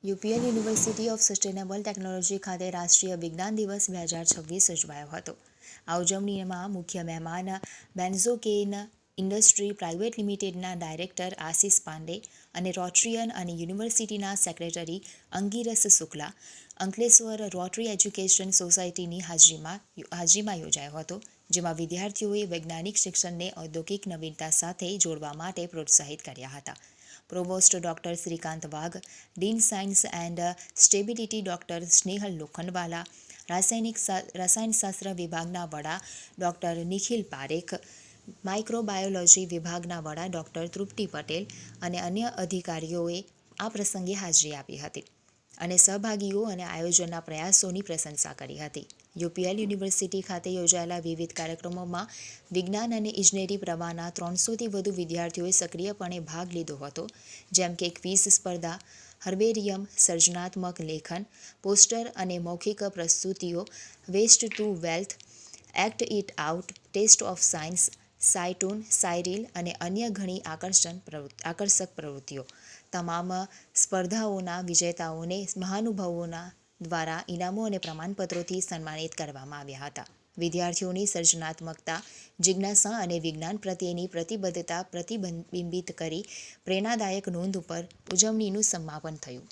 UPL university of sustainable technology ખાતે રાષ્ટ્રીય વિજ્ઞાન દિવસ 2026 ઉજવાયો હતો. આ ઉજવણીમાં મુખ્ય મહેમાન બેન્ઝોકેન ઇન્ડસ્ટ્રી પ્રાઇવેટ લિમિટેડના ડાયરેક્ટર આશિષ પાંડે અને રોટરીયન અને યુનિવર્સિટીના secretary Angiras Shukla, Ankleshwar rotary education સોસાયટીની હાજરીમાં યોજાયો હતો, જેમાં વિદ્યાર્થીઓએ વૈજ્ઞાનિક શિક્ષણને ઔદ્યોગિક નવીનતા સાથે જોડવા માટે પ્રોત્સાહિત કર્યા હતા. પ્રોવોસ્ટ ડોક્ટર શ્રીકાંત વાઘ, dean science and stability doctor Snehal Lokhandwala, રસાયણશાસ્ત્ર વિભાગના વડા ડોક્ટર નિખિલ પારેખ, માઇક્રોબાયોલોજી વિભાગના વડા ડોક્ટર તૃપ્તિ પટેલ અને અન્ય અધિકારીઓએ આ પ્રસંગે હાજરી આપી હતી અને સહભાગીઓ અને આયોજનના પ્રયાસોની પ્રશંસા કરી હતી. યુપીએલ યુનિવર્સિટી ખાતે યોજાયેલા વિવિધ કાર્યક્રમોમાં વિજ્ઞાન અને ઇજનેરી પ્રવાહના 300થી વધુ વિદ્યાર્થીઓએ સક્રિયપણે ભાગ લીધો હતો, જેમ કે ક્વિઝ સ્પર્ધા, હર્બેરિયમ, સર્જનાત્મક લેખન, પોસ્ટર અને મૌખિક પ્રસ્તુતિઓ, waste to wealth, act it out, test of science, scitoon, સાયરીલ અને અન્ય ઘણી આકર્ષક પ્રવૃત્તિઓ. તમામ સ્પર્ધાઓના વિજેતાઓને મહાનુભાવોના દ્વારા ઇનામો અને પ્રમાણપત્રોથી સન્માનિત કરવામાં આવ્યા હતા. વિદ્યાર્થીઓની સર્જનાત્મકતા, જિજ્ઞાસા અને વિજ્ઞાન પ્રત્યેની પ્રતિબદ્ધતા પ્રતિબિંબિત કરી પ્રેરણાદાયક નોંધ ઉપર ઉજવણીનું સમાપન થયું.